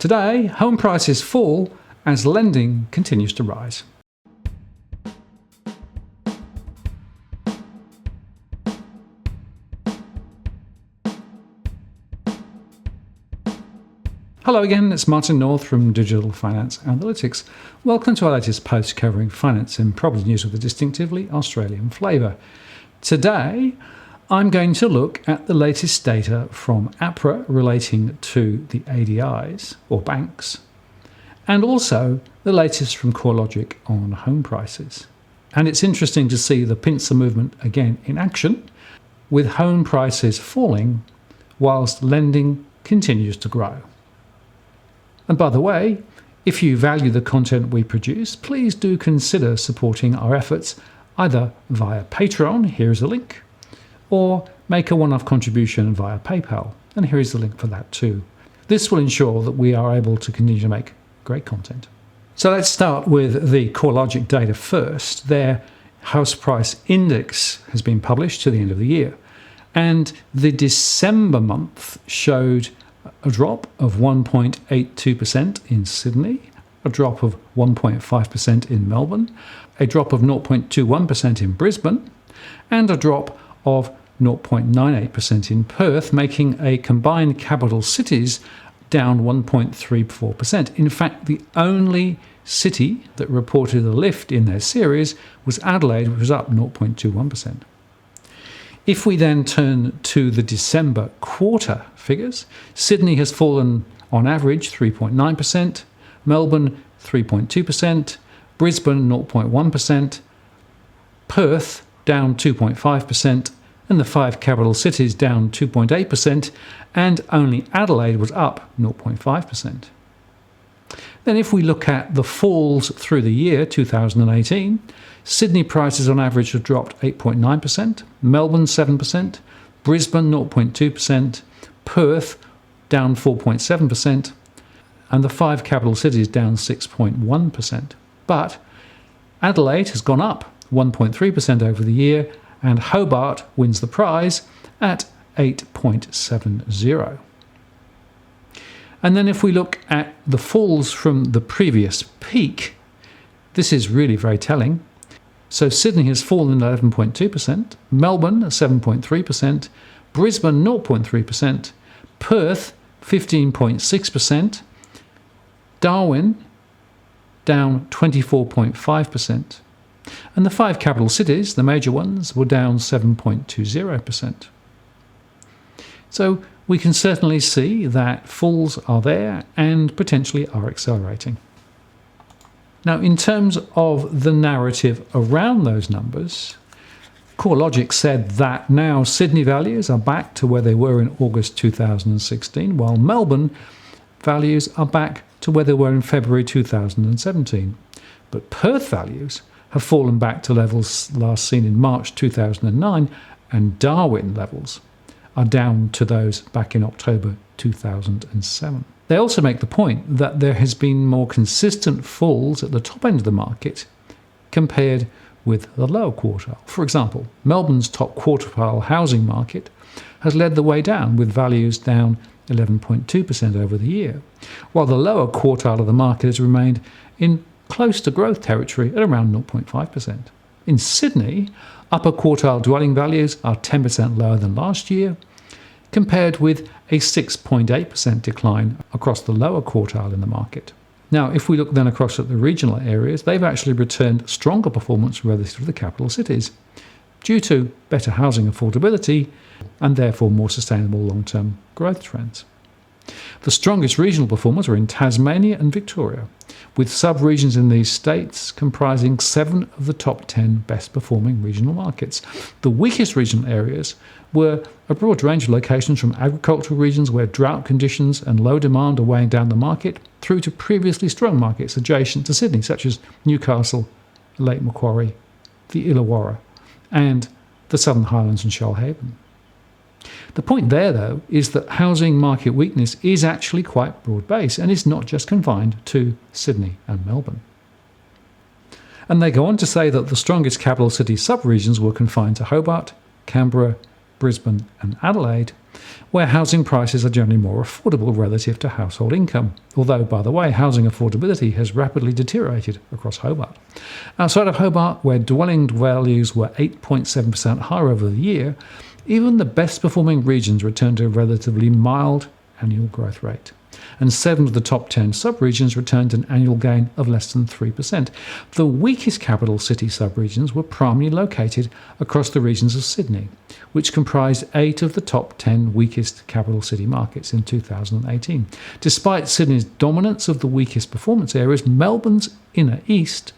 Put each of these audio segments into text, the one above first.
Today, home prices fall as lending continues to rise. Hello again, it's Martin North from Digital Finance Analytics. Welcome to our latest post covering finance and property news with a distinctively Australian flavour. Today, I'm going to look at the latest data from APRA relating to the ADIs, or banks, and also the latest from CoreLogic on home prices. And it's interesting to see the pincer movement again in action, with home prices falling whilst lending continues to grow. And by the way, if you value the content we produce, please do consider supporting our efforts either via Patreon, here is a link, or make a one-off contribution via PayPal, and here is the link for that too. This will ensure that we are able to continue to make great content. So let's start with the CoreLogic data first. Their house price index has been published to the end of the year, and the December month showed a drop of 1.82% in Sydney, a drop of 1.5% in Melbourne, a drop of 0.21% in Brisbane, and a drop of 0.98% in Perth, making a combined capital cities down 1.34%. In fact, the only city that reported a lift in their series was Adelaide, which was up 0.21%. If we then turn to the December quarter figures, Sydney has fallen on average 3.9%, Melbourne 3.2%, Brisbane 0.1%, Perth down 2.5%, and the five capital cities down 2.8%, and only Adelaide was up 0.5%. Then if we look at the falls through the year 2018, Sydney prices on average have dropped 8.9%, Melbourne 7%, Brisbane 0.2%, Perth down 4.7%, and the five capital cities down 6.1%. But Adelaide has gone up 1.3% over the year, and Hobart wins the prize at 8.70. And then if we look at the falls from the previous peak, this is really very telling. So Sydney has fallen 11.2%, Melbourne 7.3%, Brisbane 0.3%, Perth 15.6%, Darwin down 24.5%, and the five capital cities, the major ones, were down 7.20%. So we can certainly see that falls are there and potentially are accelerating. Now, in terms of the narrative around those numbers, CoreLogic said that now Sydney values are back to where they were in August 2016, while Melbourne values are back to where they were in February 2017. But Perth values have fallen back to levels last seen in March 2009, and Darwin levels are down to those back in October 2007. They also make the point that there has been more consistent falls at the top end of the market compared with the lower quartile. For example, Melbourne's top quartile housing market has led the way down, with values down 11.2% over the year, while the lower quartile of the market has remained in close to growth territory at around 0.5%. In Sydney, upper quartile dwelling values are 10% lower than last year, compared with a 6.8% decline across the lower quartile in the market. Now, if we look then across at the regional areas, they've actually returned stronger performance relative to the capital cities, due to better housing affordability and therefore more sustainable long-term growth trends. The strongest regional performers are in Tasmania and Victoria, with sub-regions in these states comprising 7 of the top 10 best-performing regional markets. The weakest regional areas were a broad range of locations, from agricultural regions where drought conditions and low demand are weighing down the market, through to previously strong markets adjacent to Sydney, such as Newcastle, Lake Macquarie, the Illawarra, and the Southern Highlands and Shoalhaven. The point there, though, is that housing market weakness is actually quite broad-based and is not just confined to Sydney and Melbourne. And they go on to say that the strongest capital city sub-regions were confined to Hobart, Canberra, Brisbane and Adelaide, where housing prices are generally more affordable relative to household income. Although, by the way, housing affordability has rapidly deteriorated across Hobart. Outside of Hobart, where dwelling values were 8.7% higher over the year, even the best performing regions returned to a relatively mild annual growth rate. And 7 of the top 10 sub-regions returned an annual gain of less than 3%. The weakest capital city sub-regions were primarily located across the regions of Sydney, which comprised 8 of the top 10 weakest capital city markets in 2018. Despite Sydney's dominance of the weakest performance areas, Melbourne's inner east,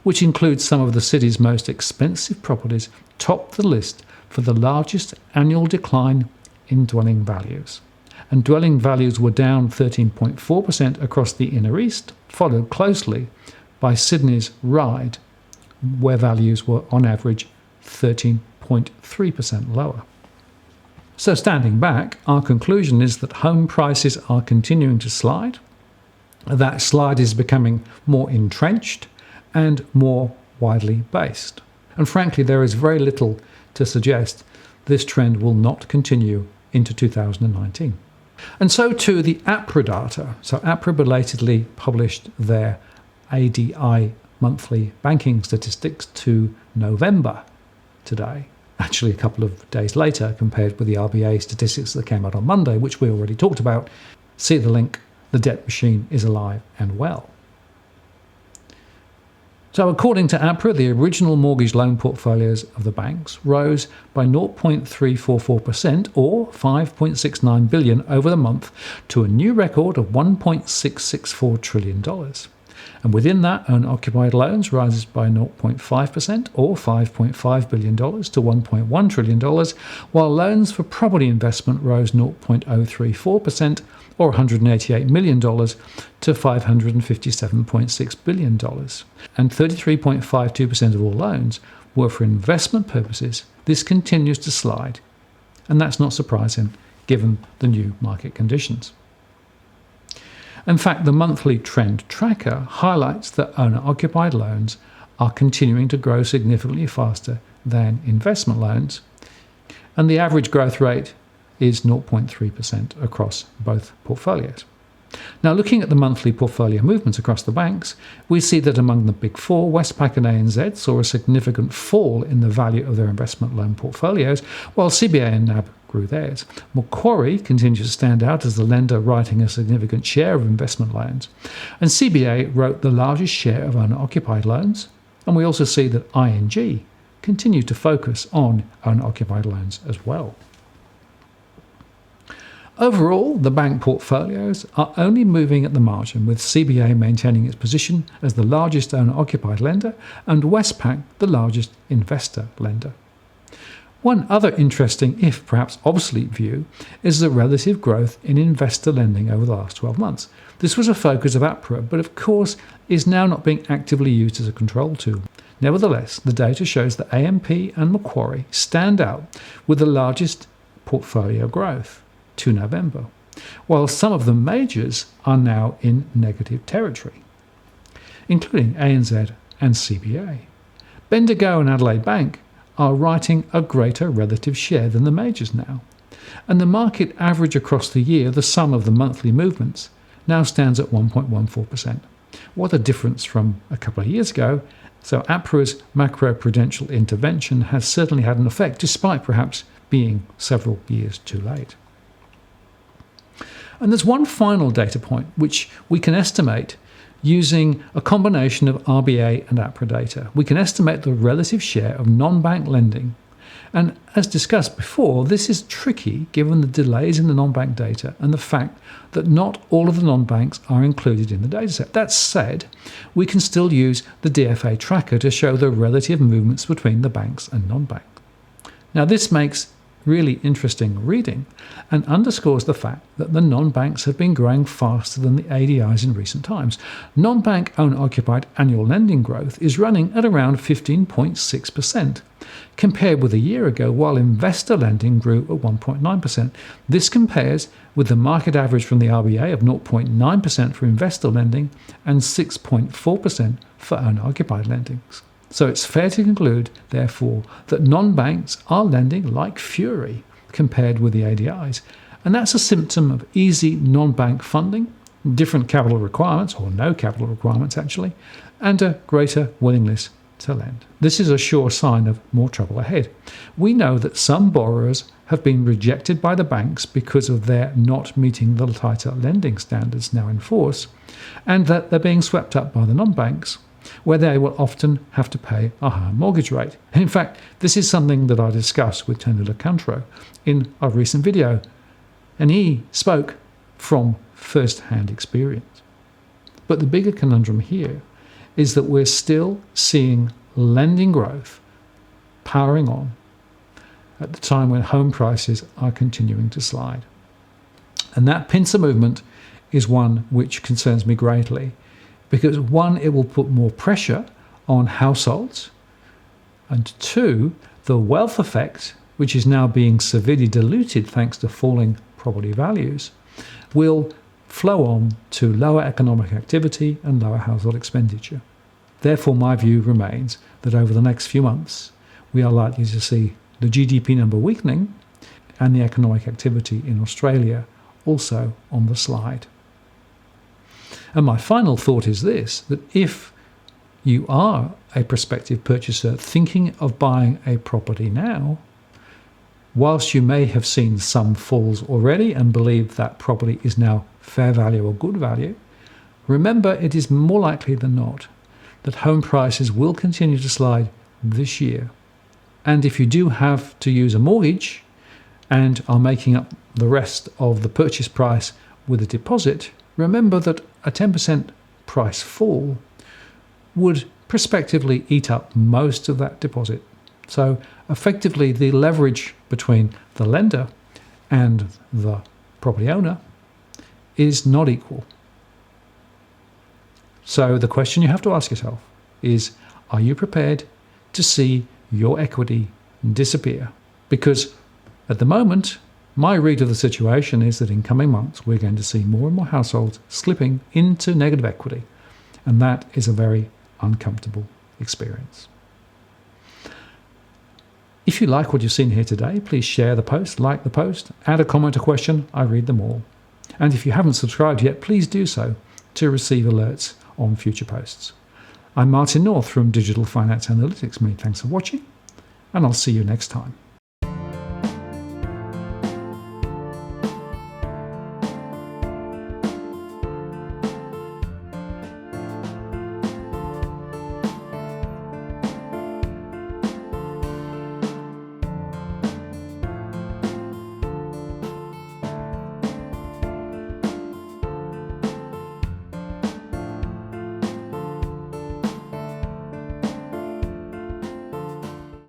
which includes some of the city's most expensive properties, topped the list for the largest annual decline in dwelling values. And dwelling values were down 13.4% across the inner east, followed closely by Sydney's Ryde, where values were on average 13.3% lower. So standing back, our conclusion is that home prices are continuing to slide. That slide is becoming more entrenched and more widely based. And frankly, there is very little to suggest this trend will not continue into 2019. And so too the APRA data. So APRA belatedly published their ADI monthly banking statistics to November today, actually a couple of days later compared with the RBA statistics that came out on Monday, which we already talked about. See the link, the debt machine is alive and well. So according to APRA, the original mortgage loan portfolios of the banks rose by 0.344% or $5.69 billion over the month to a new record of $1.664 trillion. And within that, owner-occupied loans rises by 0.5% or $5.5 billion to $1.1 trillion, while loans for property investment rose 0.034% or $188 million to $557.6 billion. And 33.52% of all loans were for investment purposes. This continues to slide, and that's not surprising given the new market conditions. In fact, the monthly trend tracker highlights that owner-occupied loans are continuing to grow significantly faster than investment loans, and the average growth rate is 0.3% across both portfolios. Now, looking at the monthly portfolio movements across the banks, we see that among the Big Four, Westpac and ANZ saw a significant fall in the value of their investment loan portfolios, while CBA and NAB grew theirs. Macquarie continues to stand out as the lender writing a significant share of investment loans, and CBA wrote the largest share of owner-occupied loans, and we also see that ING continued to focus on owner-occupied loans as well. Overall, the bank portfolios are only moving at the margin, with CBA maintaining its position as the largest owner-occupied lender and Westpac the largest investor lender. One other interesting, if perhaps obsolete view, is the relative growth in investor lending over the last 12 months. This was a focus of APRA, but of course is now not being actively used as a control tool. Nevertheless, the data shows that AMP and Macquarie stand out with the largest portfolio growth to November, while some of the majors are now in negative territory, including ANZ and CBA. Bendigo and Adelaide Bank are writing a greater relative share than the majors now, and the market average across the year, the sum of the monthly movements, now stands at 1.14%. What a difference from a couple of years ago. So APRA's macroprudential intervention has certainly had an effect, despite perhaps being several years too late. And there's one final data point which we can estimate using a combination of RBA and APRA data. We can estimate the relative share of non-bank lending. And as discussed before, this is tricky given the delays in the non-bank data and the fact that not all of the non-banks are included in the dataset. That said, we can still use the DFA tracker to show the relative movements between the banks and non-bank. Now, this makes really interesting reading and underscores the fact that the non-banks have been growing faster than the ADIs in recent times. Non-bank owner-occupied annual lending growth is running at around 15.6%, compared with a year ago, while investor lending grew at 1.9%. This compares with the market average from the RBA of 0.9% for investor lending and 6.4% for owner-occupied lendings. So it's fair to conclude, therefore, that non-banks are lending like fury compared with the ADIs. And that's a symptom of easy non-bank funding, different capital requirements, or no capital requirements actually, and a greater willingness to lend. This is a sure sign of more trouble ahead. We know that some borrowers have been rejected by the banks because of their not meeting the tighter lending standards now in force, and that they're being swept up by the non-banks, where they will often have to pay a higher mortgage rate. And in fact, this is something that I discussed with Tony LeContreau in a recent video, and he spoke from first-hand experience. But the bigger conundrum here is that we're still seeing lending growth powering on at the time when home prices are continuing to slide. And that pincer movement is one which concerns me greatly, because one, it will put more pressure on households, and two, the wealth effect, which is now being severely diluted thanks to falling property values, will flow on to lower economic activity and lower household expenditure. Therefore, my view remains that over the next few months, we are likely to see the GDP number weakening and the economic activity in Australia also on the slide. And my final thought is this, that if you are a prospective purchaser thinking of buying a property now, whilst you may have seen some falls already and believe that property is now fair value or good value, remember it is more likely than not that home prices will continue to slide this year. And if you do have to use a mortgage and are making up the rest of the purchase price with a deposit, remember that a 10% price fall would prospectively eat up most of that deposit. So effectively, the leverage between the lender and the property owner is not equal. So the question you have to ask yourself is, are you prepared to see your equity disappear? Because at the moment, my read of the situation is that in coming months, we're going to see more and more households slipping into negative equity. And that is a very uncomfortable experience. If you like what you've seen here today, please share the post, like the post, add a comment or question. I read them all. And if you haven't subscribed yet, please do so to receive alerts on future posts. I'm Martin North from Digital Finance Analytics. Many thanks for watching, and I'll see you next time.